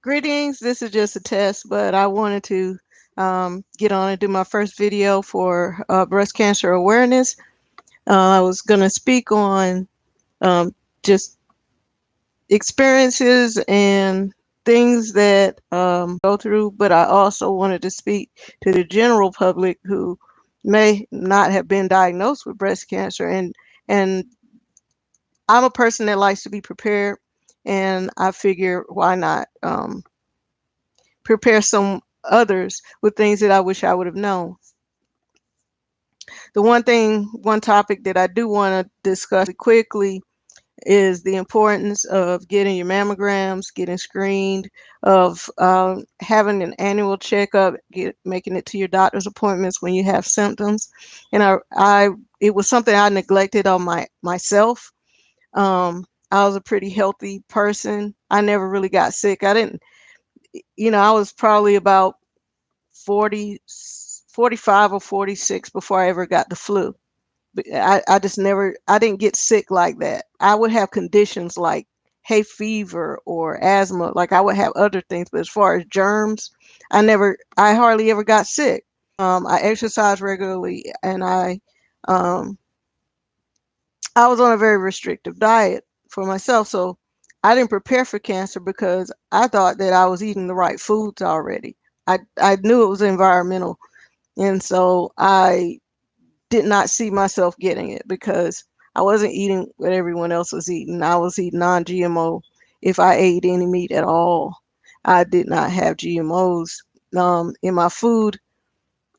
Greetings. This is just a test, but I wanted to get on and do my first video for breast cancer awareness. I was going to speak on just experiences and things that go through, but I also wanted to speak to the general public who may not have been diagnosed with breast cancer. And I'm a person that likes to be prepared, and I figure why not prepare some others with things that I wish I would have known. One topic that I do want to discuss quickly is the importance of getting your mammograms, getting screened, of having an annual checkup, making it to your doctor's appointments when you have symptoms. And it was something I neglected on myself. I was a pretty healthy person. I never really got sick. I didn't, I was probably about 40, 45 or 46 before I ever got the flu. I just never, I didn't get sick like that. I would have conditions like hay fever or asthma, like I would have other things, but as far as germs, I hardly ever got sick. I exercise regularly, and um, I was on a very restrictive diet for myself. So I didn't prepare for cancer because I thought that I was eating the right foods already. I knew it was environmental. And so I did not see myself getting it because I wasn't eating what everyone else was eating. I was eating non-GMO. If I ate any meat at all, I did not have GMOs in my food.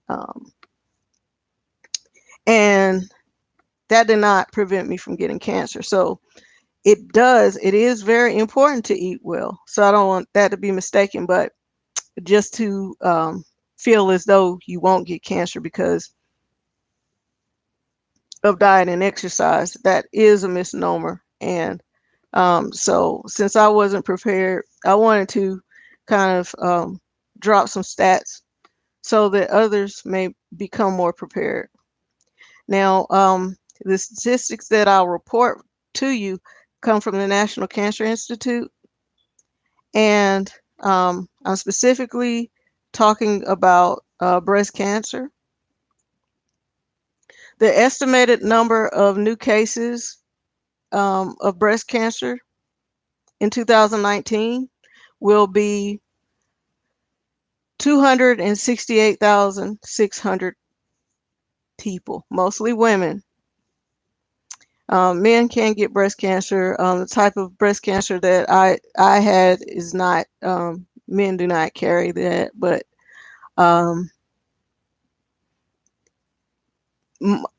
Um, and that did not prevent me from getting cancer. So it is very important to eat well. So I don't want that to be mistaken, but just to feel as though you won't get cancer because of diet and exercise, that is a misnomer. And so since I wasn't prepared, I wanted to kind of drop some stats so that others may become more prepared. Now, the statistics that I'll report to you come from the National Cancer Institute, and I'm specifically talking about breast cancer. The estimated number of new cases of breast cancer in 2019 will be 268,600 people, mostly women. Men can get breast cancer. The type of breast cancer that I had is not, men do not carry that, but um,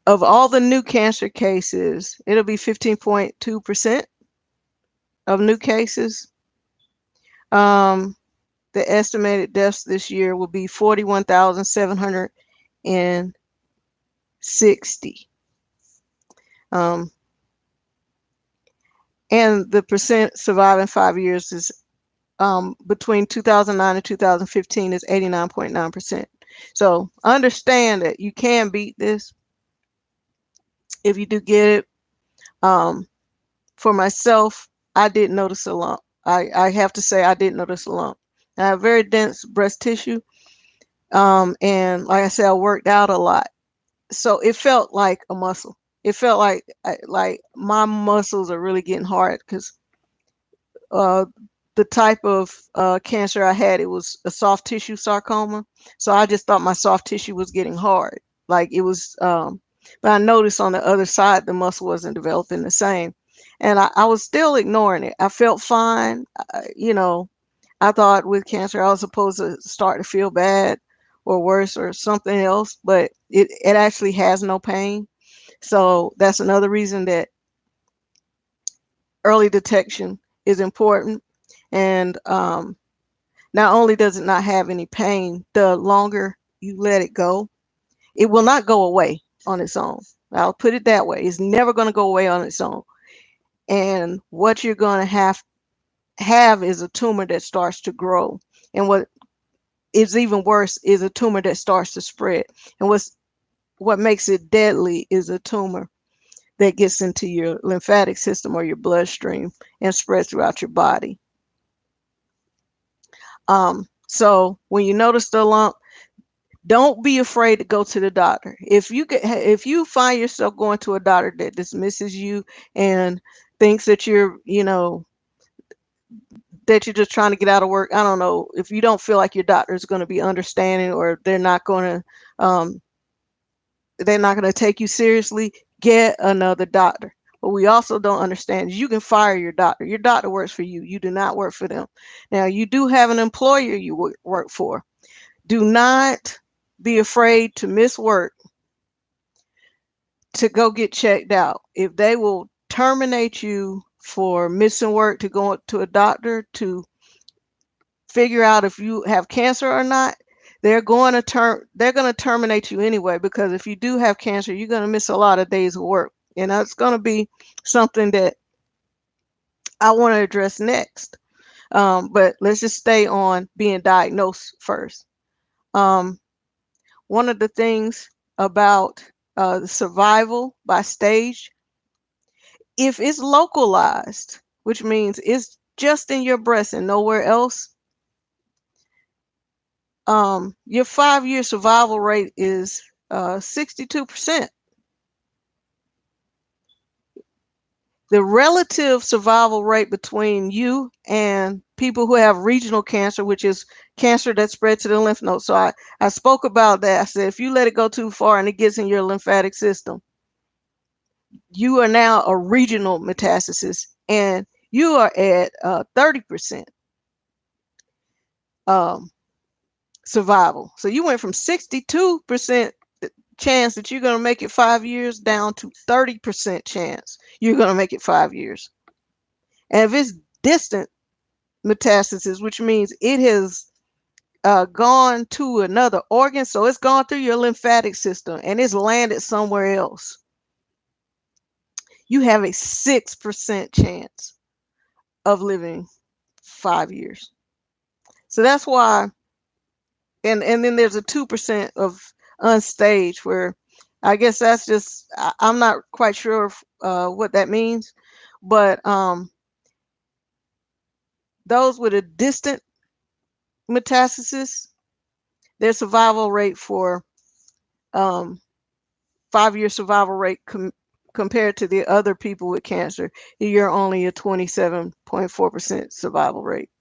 of all the new cancer cases, it'll be 15.2% of new cases. Um, the estimated deaths this year will be 41,760. Um, and the percent surviving 5 years is between 2009 and 2015 is 89.9%. So understand that you can beat this if you do get it. Um, for myself, I didn't notice a lump. I have to say I didn't notice a lump. I have very dense breast tissue. And like I said, I worked out a lot. So it felt like a muscle. It felt like my muscles are really getting hard because uh, the type of cancer I had, it was a soft tissue sarcoma. So I just thought my soft tissue was getting hard. Like it was, but I noticed on the other side, the muscle wasn't developing the same. And I was still ignoring it. I felt fine. I thought with cancer, I was supposed to start to feel bad or worse or something else, but it actually has no pain. So that's another reason that early detection is important. And not only does it not have any pain, the longer you let it go, it will not go away on its own. I'll put it that way. It's never going to go away on its own. And what you're going to have is a tumor that starts to grow. And what is even worse is a tumor that starts to spread. And what makes it deadly is a tumor that gets into your lymphatic system or your bloodstream and spreads throughout your body. So when you notice the lump, don't be afraid to go to the doctor. If you find yourself going to a doctor that dismisses you and thinks that that you're just trying to get out of work, I don't know, if you don't feel like your doctor is going to be understanding, or they're not going to take you seriously, get another doctor. What we also don't understand is you can fire your doctor. Your doctor works for you. You do not work for them. Now, you do have an employer you work for. Do not be afraid to miss work to go get checked out. If they will terminate you for missing work to go to a doctor to figure out if you have cancer or not, they're going to terminate you anyway, because if you do have cancer, you're going to miss a lot of days of work. And that's going to be something that I want to address next. But let's just stay on being diagnosed first. Um, One of the things about the survival by stage, if it's localized, which means it's just in your breast and nowhere else, your 5-year survival rate is 62%. The relative survival rate between you and people who have regional cancer, which is cancer that spread to the lymph nodes. So I spoke about that. I said, if you let it go too far and it gets in your lymphatic system, you are now a regional metastasis, and you are at 30% um, survival. So you went from 62% chance that you're going to make it 5 years down to 30% chance you're going to make it 5 years. And if it's distant metastasis, which means it has gone to another organ, so it's gone through your lymphatic system and it's landed somewhere else, you have a 6% chance of living 5 years. So that's why, and then there's a 2% of unstage, where I guess that's just, I'm not quite sure what that means, but those with a distant metastasis, their survival rate for 5-year survival rate compared to the other people with cancer, you're only a 27.4% survival rate.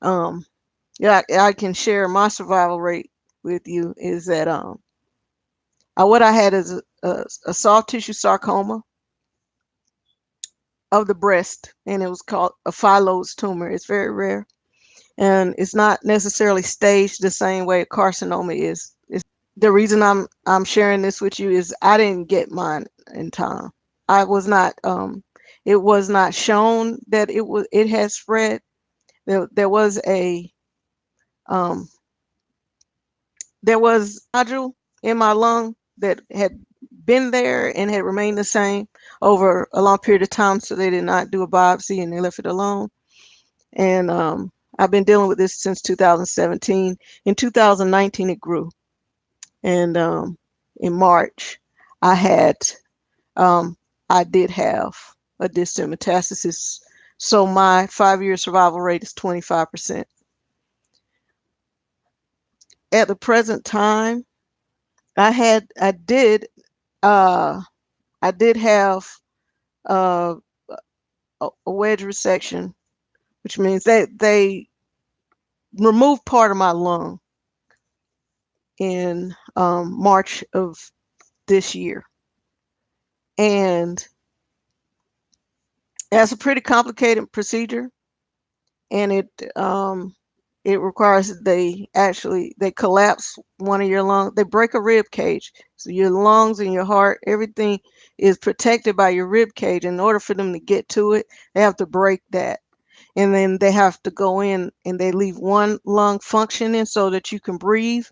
Yeah, I can share my survival rate with you. Is that what I had is a soft tissue sarcoma of the breast, and it was called a Phyllodes tumor. It's very rare, and it's not necessarily staged the same way a carcinoma is. The reason I'm sharing this with you is I didn't get mine in time. I was not it was not shown that it had spread. There was a there was a nodule in my lung that had been there and had remained the same over a long period of time, so they did not do a biopsy and they left it alone. And I've been dealing with this since 2017. In 2019 it grew, and in March I had I did have a distant metastasis. So my 5-year survival rate is 25%. At the present time, I did uh I did have uh a wedge resection, which means they removed part of my lung in March of this year. And that's a pretty complicated procedure, and it requires they collapse one of your lungs. They break a rib cage, so your lungs and your heart, everything is protected by your rib cage. In order for them to get to it, they have to break that, and then they have to go in and they leave one lung functioning so that you can breathe,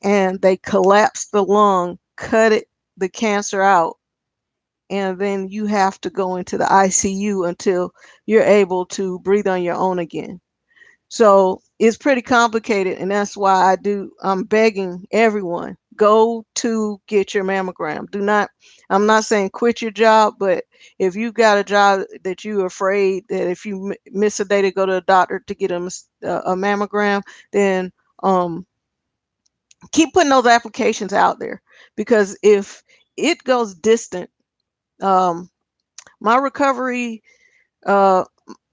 and they collapse the lung, the cancer out, and then you have to go into the ICU until you're able to breathe on your own again. So it's pretty complicated, and that's why I'm begging everyone, go to get your mammogram. Do not, I'm not saying quit your job, but if you got a job that you're afraid that if you miss a day to go to a doctor to get a mammogram, then keep putting those applications out there, because if it goes distant, um, my recovery, uh,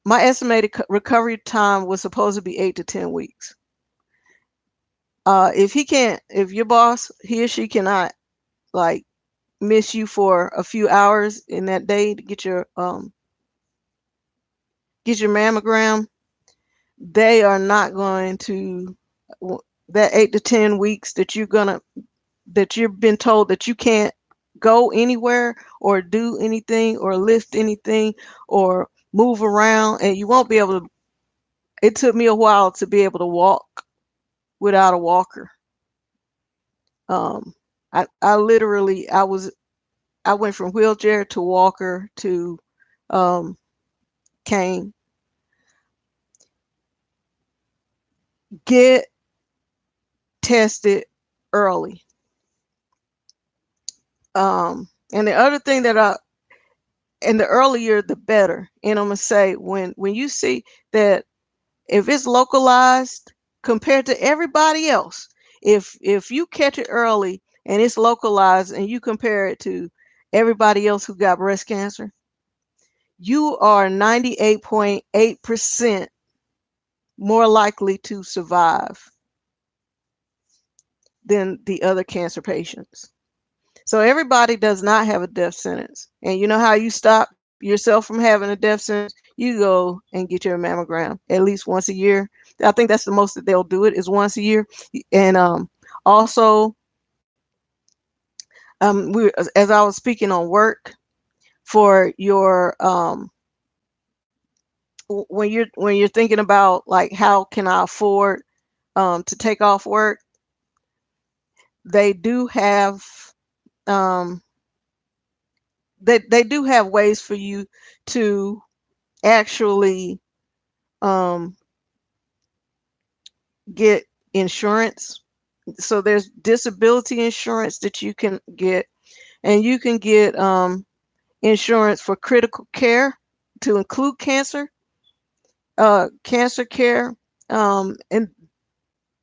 my estimated recovery time was supposed to be 8 to 10 weeks. If your boss, he or she cannot like miss you for a few hours in that day to get your mammogram, they are not going to, that 8 to 10 weeks that you've been told that you can't go anywhere or do anything or lift anything or move around, and you won't be able to. It took me a while to be able to walk without a walker. um I literally, I went from wheelchair to walker to um cane. Get tested early. And the other thing that and the earlier the better. And I'm gonna say, when you see that, if it's localized compared to everybody else, if you catch it early and it's localized and you compare it to everybody else who got breast cancer, you are 98.8% more likely to survive than the other cancer patients. So everybody does not have a death sentence. And you know how you stop yourself from having a death sentence? You go and get your mammogram at least once a year. I think that's the most that they'll do it, is once a year. And also, as I was speaking on work, for your when you're thinking about like how can I afford to take off work, they do have um, they do have ways for you to actually um, get insurance. So there's disability insurance that you can get, and you can get insurance for critical care to include cancer care, and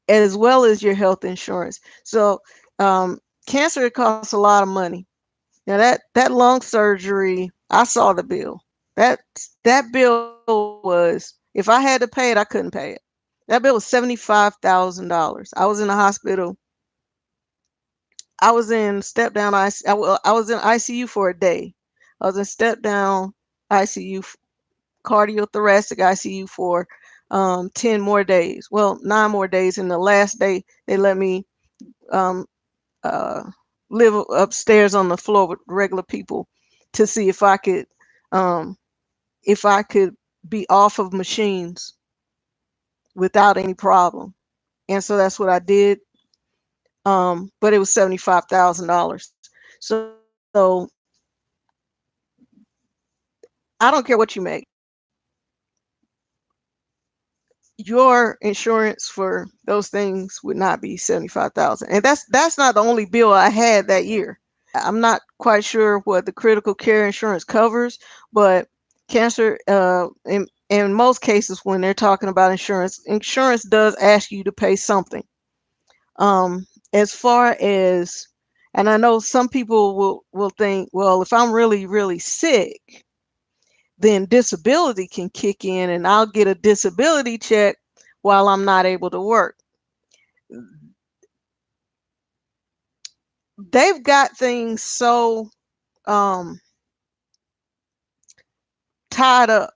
as well as your health insurance. So cancer, it costs a lot of money. Now that lung surgery, I saw the bill. That that bill was, if I had to pay it, I couldn't pay it. That bill was $75,000. I was in the hospital. I was in step down I was in ICU for a day. I was in step down ICU, cardiothoracic ICU for 10 more days. Well, 9 more days. And the last day they let me um, uh, live upstairs on the floor with regular people to see um, if I could be off of machines without any problem. And so that's what I did. But it was $75,000. So I don't care what you make. Your insurance for those things would not be 75,000. And that's not the only bill I had that year. I'm not quite sure what the critical care insurance covers, but cancer, in most cases, when they're talking about insurance does ask you to pay something. As far as, and I know some people will think, well, if I'm really, really sick, then disability can kick in and I'll get a disability check while I'm not able to work. They've got things so um, tied up.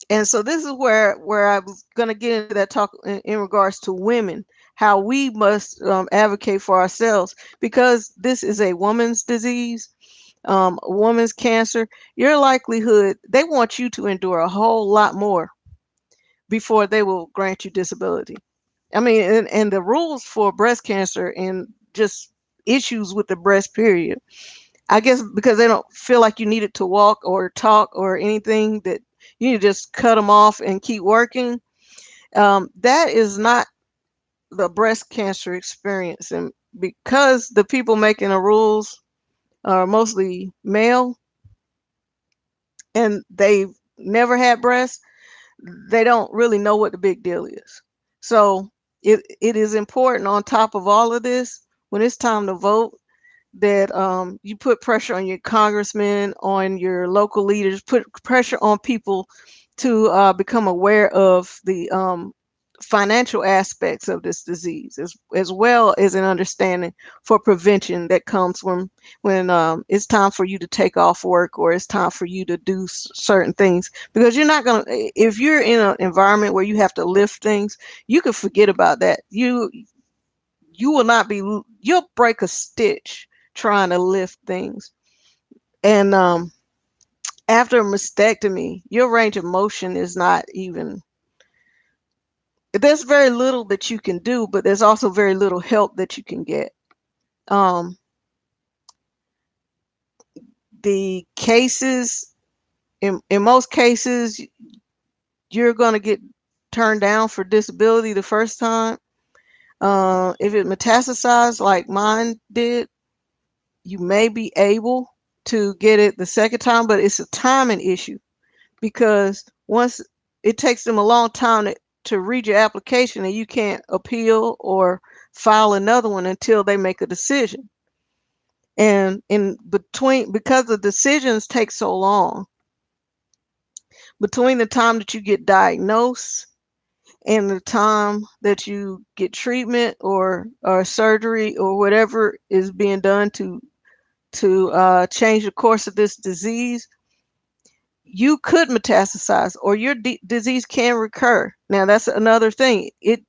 And so this is where I was going to get into that talk in regards to women, how we must advocate for ourselves, because this is a woman's disease, a woman's cancer. Your likelihood, they want you to endure a whole lot more before they will grant you disability. I mean, and the rules for breast cancer and just issues with the breast, period, I guess because they don't feel like you needed to walk or talk or anything, that you need to just cut them off and keep working. That is not the breast cancer experience, and because the people making the rules are mostly male and they've never had breasts, they don't really know what the big deal is. So it is important on top of all of this, when it's time to vote, that you put pressure on your congressmen, on your local leaders, put pressure on people to become aware of the financial aspects of this disease, as well as an understanding for prevention that comes when it's time for you to take off work, or it's time for you to do certain things, because you're not going to, if you're in an environment where you have to lift things, you can forget about that. You will not be, you'll break a stitch trying to lift things. And after a mastectomy, your range of motion is not even, there's very little that you can do, but there's also very little help that you can get. Um, the cases, in most cases, you're going to get turned down for disability the first time. If it metastasized like mine did, you may be able to get it the second time, but it's a timing issue, because once it takes them a long time to read your application, and you can't appeal or file another one until they make a decision. And in between, because the decisions take so long, between the time that you get diagnosed and the time that you get treatment or surgery or whatever is being done to change the course of this disease, you could metastasize, or your disease can recur. Now that's another thing. It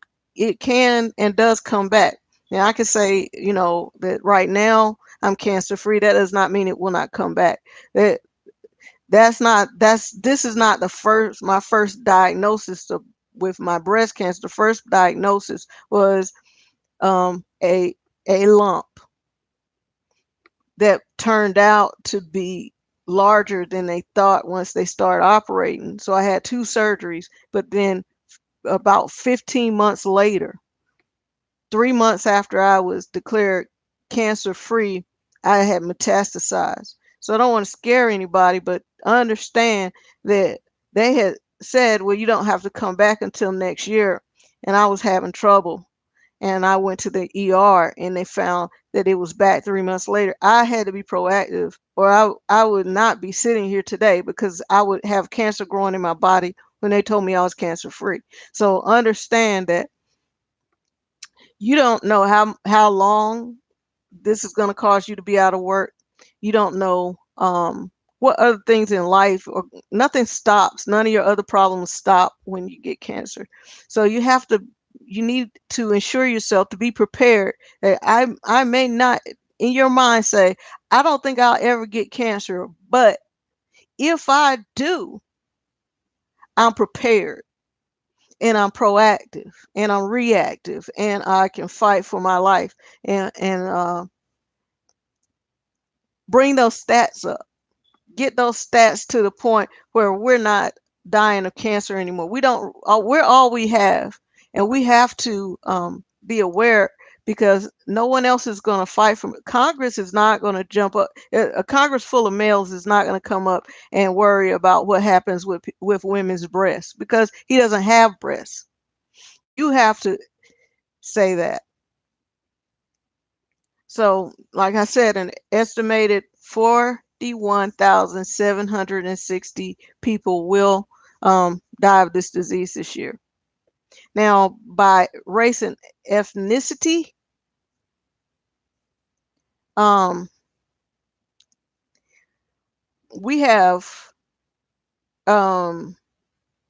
can and does come back. Now I can say, that right now I'm cancer free. That does not mean it will not come back. This is not my first diagnosis with my breast cancer. The first diagnosis was a lump that turned out to be larger than they thought once they started operating. So I had 2 surgeries, but then about 15 months later, 3 months after I was declared cancer free, I had metastasized. So I don't want to scare anybody, but understand that they had said, well, you don't have to come back until next year. And I was having trouble. And I went to the ER and they found that it was back 3 months later. I had to be proactive, or I would not be sitting here today, because I would have cancer growing in my body when they told me I was cancer free. So understand that you don't know how long this is going to cause you to be out of work. You don't know what other things in life, or nothing stops. None of your other problems stop when you get cancer. So you need to ensure yourself to be prepared that I may not, in your mind, say, I don't think I'll ever get cancer, but if I do, I'm prepared, and I'm proactive, and I'm reactive, and I can fight for my life, and bring those stats up. Get those stats to the point where we're not dying of cancer anymore. We're all we have, and we have to be aware, because no one else is going to fight from it. Congress is not going to jump up. A Congress full of males is not going to come up and worry about what happens with women's breasts, because he doesn't have breasts. You have to say that. So, like I said, an estimated 41,760 people will die of this disease this year. Now, by race and ethnicity, um, we have um,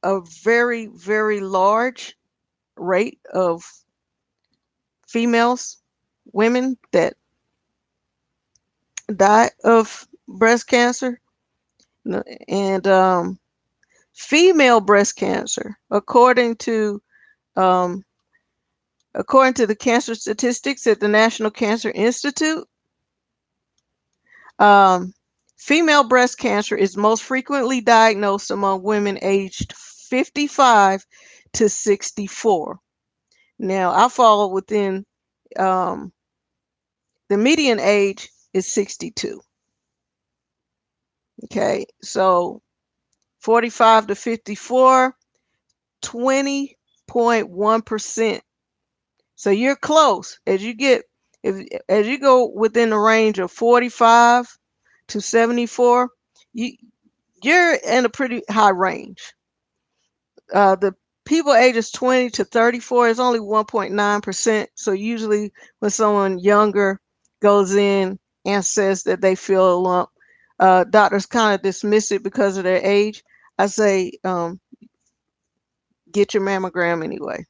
a very, very large rate of females, women that die of breast cancer. And female breast cancer, um, according to the cancer statistics at the National Cancer Institute, um, female breast cancer is most frequently diagnosed among women aged 55 to 64. Now, I fall within um, the median age is 62. Okay, so 45 to 54, 20.1%. So you're close. As you go within the range of 45 to 74, you you're in a pretty high range. The people ages 20 to 34 is only 1.9%. So usually when someone younger goes in and says that they feel a lump, doctors kind of dismiss it because of their age. I say, get your mammogram anyway,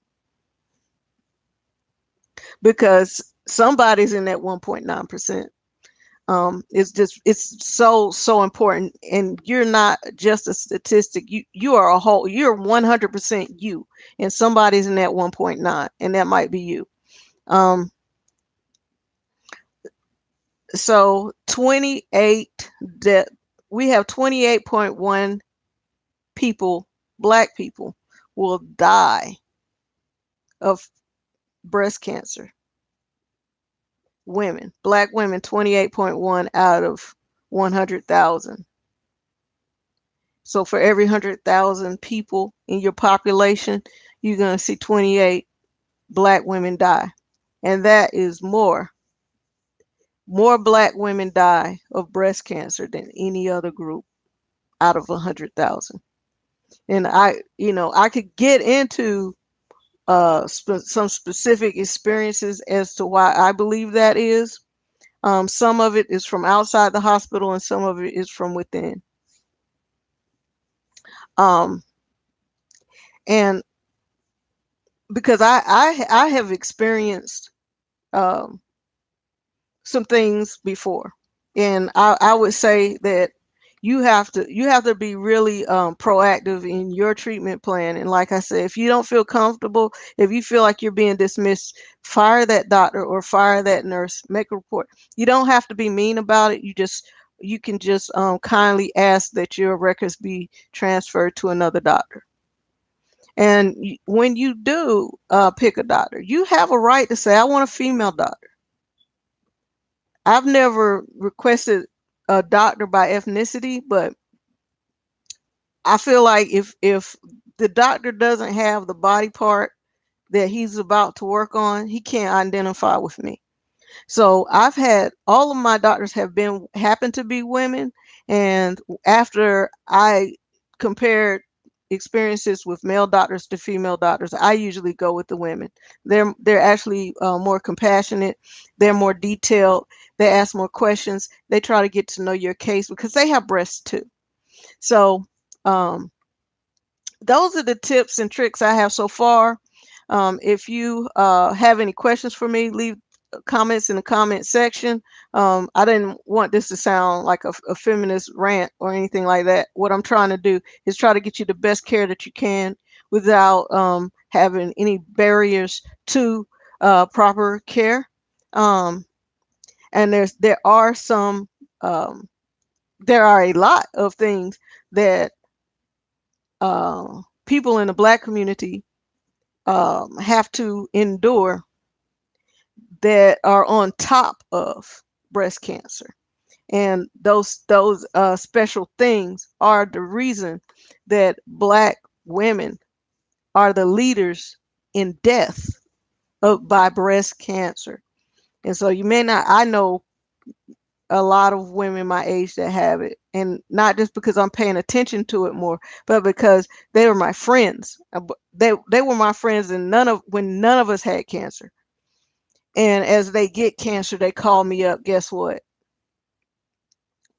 because somebody's in that 1.9%. It's so important, and you're not just a statistic. You are a whole. You're 100% you, and somebody's in that 1.9, and that might be you. Um, so 28 that we have 28.1 people, black people, will die of breast cancer. Women, black women, 28.1 out of 100,000. So for every 100,000 people in your population, you're going to see 28 black women die. And that is more. More black women die of breast cancer than any other group out of 100,000. And I could get into some specific experiences as to why I believe that is. Some of it is from outside the hospital, and some of it is from within. Um, and because I have experienced um, some things before, and I would say that you have to be really proactive in your treatment plan. And like I said, if you don't feel comfortable, if you feel like you're being dismissed, fire that doctor or fire that nurse. Make a report. You don't have to be mean about it. You can just kindly ask that your records be transferred to another doctor. And when you do pick a doctor, you have a right to say, I want a female doctor. I've never requested a doctor by ethnicity, but I feel like if the doctor doesn't have the body part that he's about to work on, he can't identify with me. So I've had all of my doctors have been happen to be women, and after I compared experiences with male doctors to female doctors, I usually go with the women. They're actually more compassionate. They're more detailed. They ask more questions. They try to get to know your case because they have breasts too. So um, those are the tips and tricks I have so far. If you have any questions for me, leave comments in the comment section. I didn't want this to sound like a feminist rant or anything like that. What I'm trying to do is try to get you the best care that you can without having any barriers to proper care. Um, and um, there are a lot of things that people in the black community have to endure that are on top of breast cancer. And those special things are the reason that black women are the leaders in death by breast cancer. And so you may not, I know a lot of women my age that have it, and not just because I'm paying attention to it more, but because they were my friends. They were my friends, and none of us had cancer. And as they get cancer, they call me up. Guess what?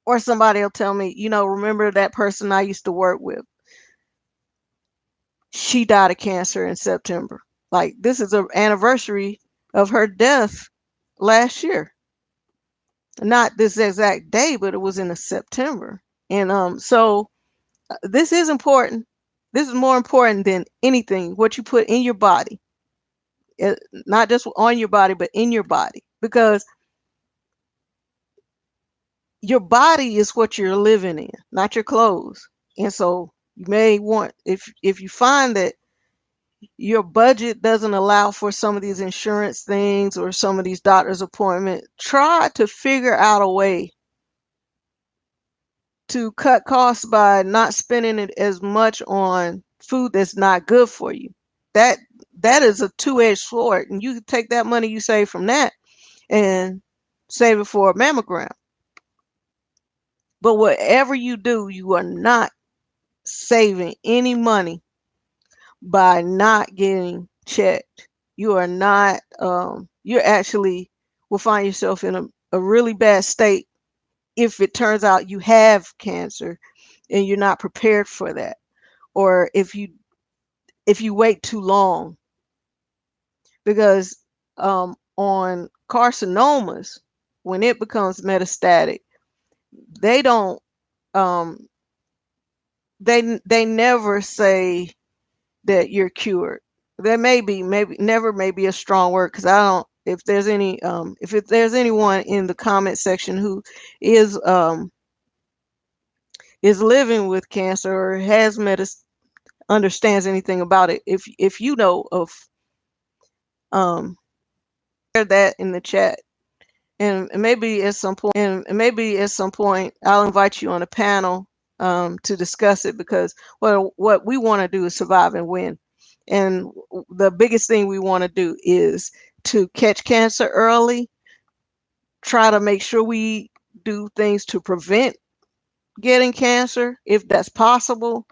Or somebody will tell me, remember that person I used to work with? She died of cancer in September. Like, this is an anniversary of her death last year. Not this exact day, but it was in September. And so this is important. This is more important than anything, what you put in your body. Not just on your body, but in your body. Because your body is what you're living in, not your clothes. And so you may want, if you find that your budget doesn't allow for some of these insurance things or some of these doctor's appointments, try to figure out a way to cut costs by not spending it as much on food that's not good for you. That that is a two-edged sword, and you can take that money you save from that and save it for a mammogram. But whatever you do, you are not saving any money by not getting checked. You are not, you actually will find yourself in a really bad state if it turns out you have cancer and you're not prepared for that. Or if you wait too long, because on carcinomas, when it becomes metastatic, they don't um, they never say that you're cured. There may be, maybe never may be a strong word, because I don't, if there's any if there's anyone in the comment section who is um is living with cancer or has understands anything about it, if you know of, um share that in the chat. And maybe at some point I'll invite you on a panel to discuss it, because what we want to do is survive and win. And the biggest thing we want to do is to catch cancer early, try to make sure we do things to prevent getting cancer if that's possible.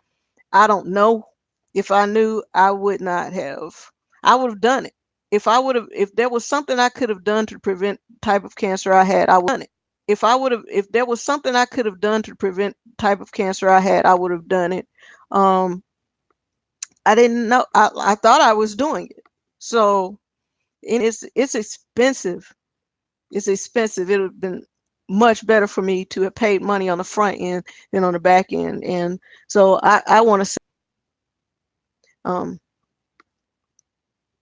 I don't know. If I knew, I would not have. I would have done it. If there was something I could have done to prevent the type of cancer I had, I would have done it. If there was something I could have done to prevent the type of cancer I had, I would have done it. Um, I didn't know. I thought I was doing it. So, and it's expensive. It's expensive. It would have been much better for me to have paid money on the front end than on the back end. And so I want to say,